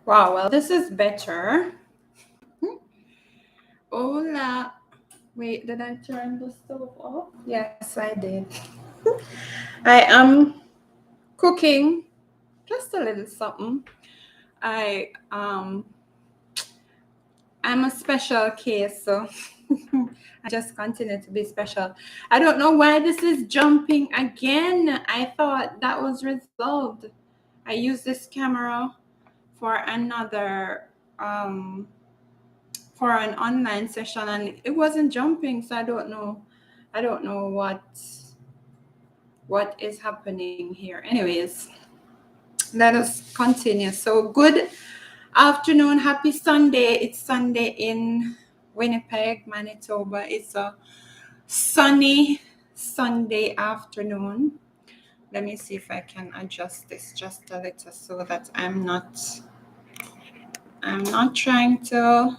Wow, well, this is better. Hola. Wait, did I turn the stove off? Yes, I did. I am cooking just a little something. I I'm a special case, so I just continue to be special. I don't know why this is jumping again. I thought that was resolved. I used this camera for another for an online session and it wasn't jumping, so I don't know what is happening here. Anyways, let us continue. So good afternoon, happy Sunday. It's Sunday in Winnipeg, Manitoba. It's a sunny Sunday afternoon. Let me see if I can adjust this just a little so that I'm not trying to.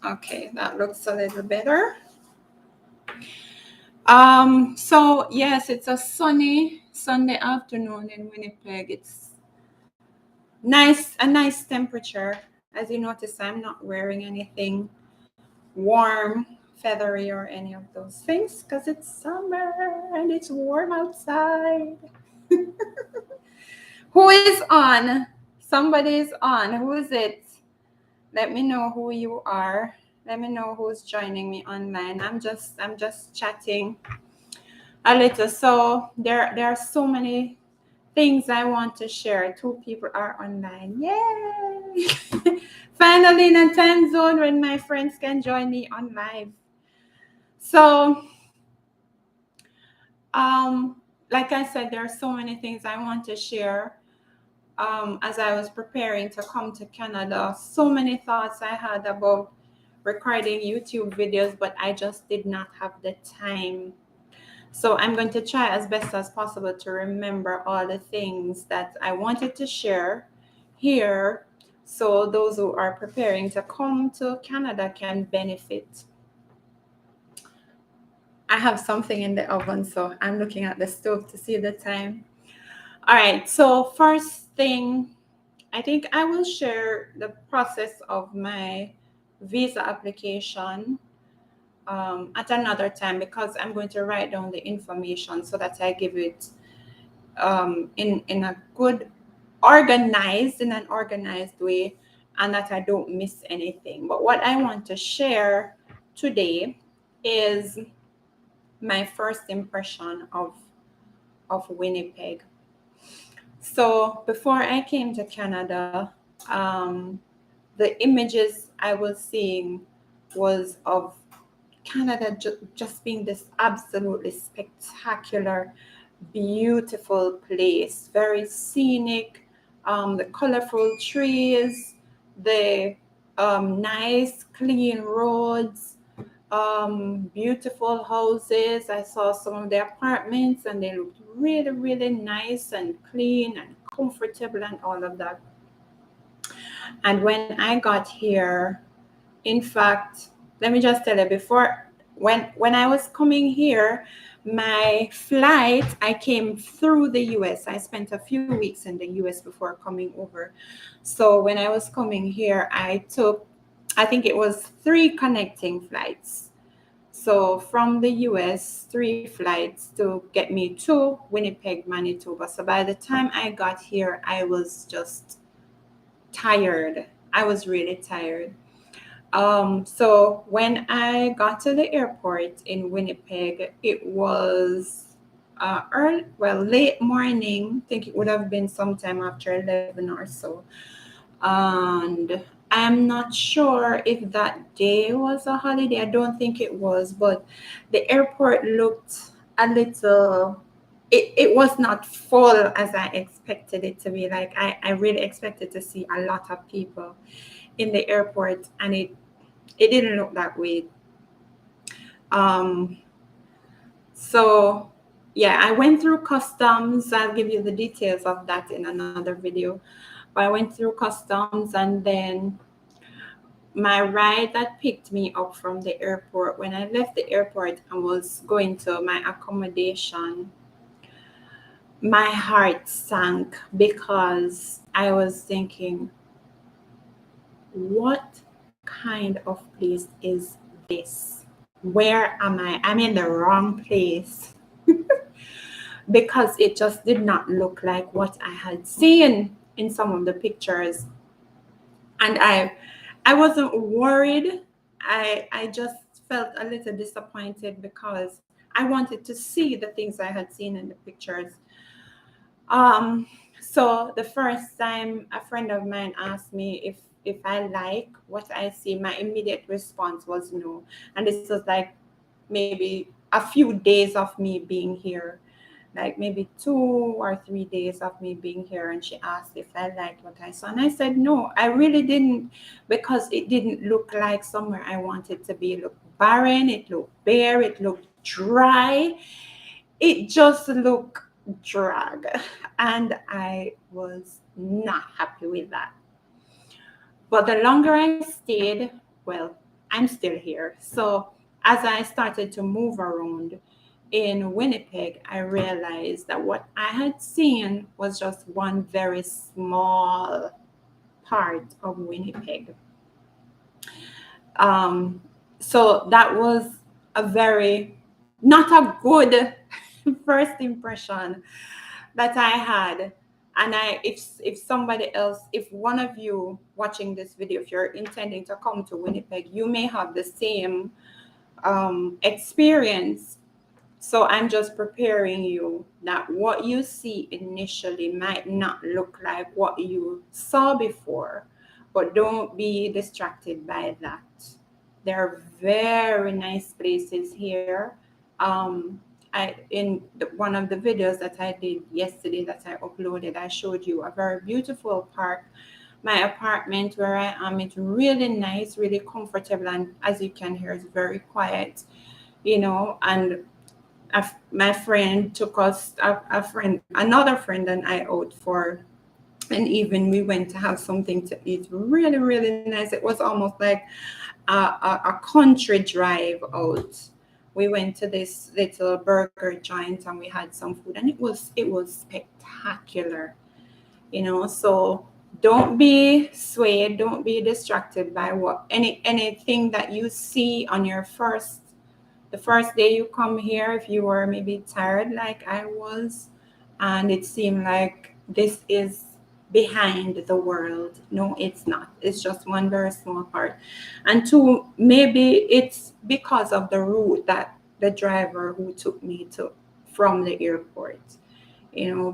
Okay, that looks a little better. So yes, it's a sunny Sunday afternoon in Winnipeg. It's a nice temperature. As you notice, I'm not wearing anything warm, feathery, or any of those things because it's summer and it's warm outside. Who is on? Somebody is on. Who is it? Let me know who you are. Let me know who's joining me online. I'm just chatting a little. So there are so many things I want to share. 2 people are online. Yay! Finally in a time zone when my friends can join me on live. So like I said, there are so many things I want to share. As I was preparing to come to Canada, so many thoughts I had about recording YouTube videos, but I just did not have the time. So I'm going to try as best as possible to remember all the things that I wanted to share here so those who are preparing to come to Canada can benefit. I have something in the oven, so I'm looking at the stove to see the time. All right, so first thing, I think I will share the process of my visa application at another time because I'm going to write down the information so that I give it in a good in an organized way and that I don't miss anything. But what I want to share today is my first impression of Winnipeg. So before I came to Canada, um, the images I was seeing was of Canada just being this absolutely spectacular, beautiful place, very scenic, the colorful trees, the nice, clean roads, beautiful houses. I saw some of the apartments and they looked really, really nice and clean and comfortable and all of that. And when I got here, in fact, let me just tell you before when I was coming here, my flight, I came through the US. I spent a few weeks in the US before coming over. So when I was coming here, I think it was 3 connecting flights. So from the US, 3 flights to get me to Winnipeg, Manitoba. So by the time I got here, I was just tired. I was really tired. So when I got to the airport in Winnipeg, it was late morning. I think it would have been sometime after 11 or so. And I'm not sure if that day was a holiday. I don't think it was, but the airport looked a little. It was not full as I expected it to be. Like I really expected to see a lot of people in the airport, and it didn't look that way. Um, so yeah, I went through customs. I'll give you the details of that in another video. But I went through customs and then my ride that picked me up from the airport, when I left the airport and was going to my accommodation, my heart sank because I was thinking, what kind of place is this? Where am I? I'm in the wrong place because it just did not look like what I had seen in some of the pictures. And I wasn't worried. I just felt a little disappointed because I wanted to see the things I had seen in the pictures. Um, so the first time a friend of mine asked me if I like what I see, my immediate response was no. And this was like maybe a few days of me being here, like maybe 2 or 3 days of me being here. And she asked if I liked what I saw. And I said no, I really didn't, because it didn't look like somewhere I wanted to be. It looked barren, it looked bare, it looked dry, it just looked drag, and I was not happy with that. But the longer I stayed, well, I'm still here. So as I started to move around in Winnipeg, I realized that what I had seen was just one very small part of Winnipeg. Um, so that was a very not a good first impression that I had. And if somebody else, if one of you watching this video, if you're intending to come to Winnipeg, you may have the same experience. So I'm just preparing you that what you see initially might not look like what you saw before, but don't be distracted by that. There are very nice places here. One of the videos that I did yesterday that I uploaded, I showed you a very beautiful park. My apartment where I am, it's really nice, really comfortable, and as you can hear, it's very quiet, and my friend took us another friend and I out for an evening. We went to have something to eat, really really nice. It was almost like a country drive out. We went to this little burger joint and we had some food, and it was spectacular. So don't be swayed, don't be distracted by anything that you see on the first day you come here. If you were maybe tired like I was, and it seemed like this is behind the world. No, it's not. It's just one very small part. And two, maybe it's because of the route that the driver who took me to from the airport.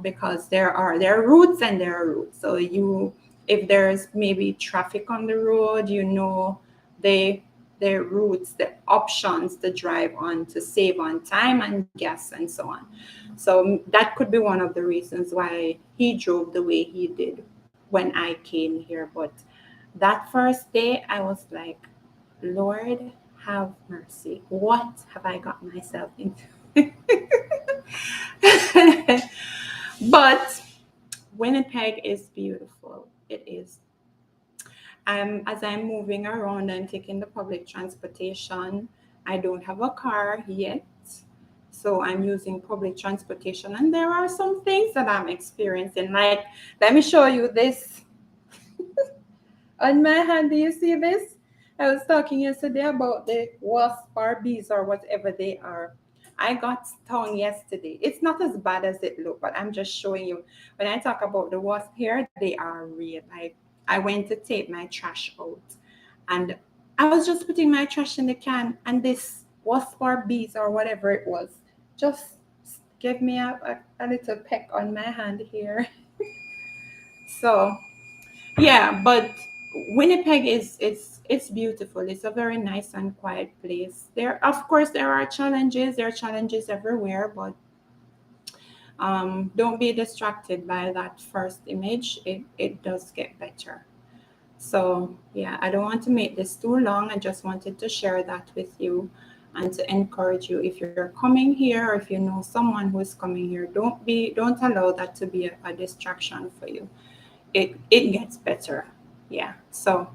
Because there are routes and there are routes. So if there's maybe traffic on the road, the the routes, the options to drive on to save on time and gas and so on. So that could be one of the reasons why he drove the way he did when I came here. But that first day, I was like, Lord, have mercy. What have I got myself into? But Winnipeg is beautiful. It is. As I'm moving around, I'm taking the public transportation. I don't have a car yet, so I'm using public transportation. And there are some things that I'm experiencing. Like, let me show you this on my hand. Do you see this? I was talking yesterday about the wasp or bees or whatever they are. I got stung yesterday. It's not as bad as it looked, but I'm just showing you. When I talk about the wasp here, they are real. I went to take my trash out, and I was just putting my trash in the can, and this wasp or bees or whatever it was just gave me a little peck on my hand here. So yeah, but Winnipeg is it's beautiful. It's a very nice and quiet place. There, of course, there are challenges. There are challenges everywhere, but don't be distracted by that first image. It does get better. So yeah, I don't want to make this too long. I just wanted to share that with you and to encourage you. If you're coming here, or if you know someone who is coming here, don't allow that to be a distraction for you. It gets better. Yeah. So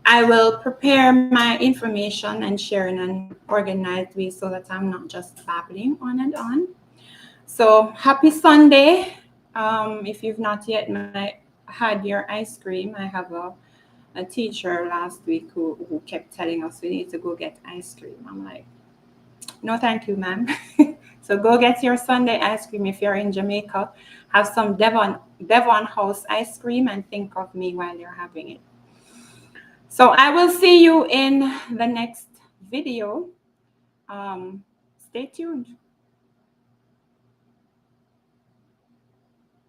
I will prepare my information and share in an organized way so that I'm not just babbling on and on. So happy Sunday. If you've not yet had your ice cream, I have a teacher last week who kept telling us we need to go get ice cream. I'm like, no, thank you, ma'am. So go get your Sunday ice cream. If you're in Jamaica, have some Devon House ice cream and think of me while you're having it. So I will see you in the next video. Stay tuned.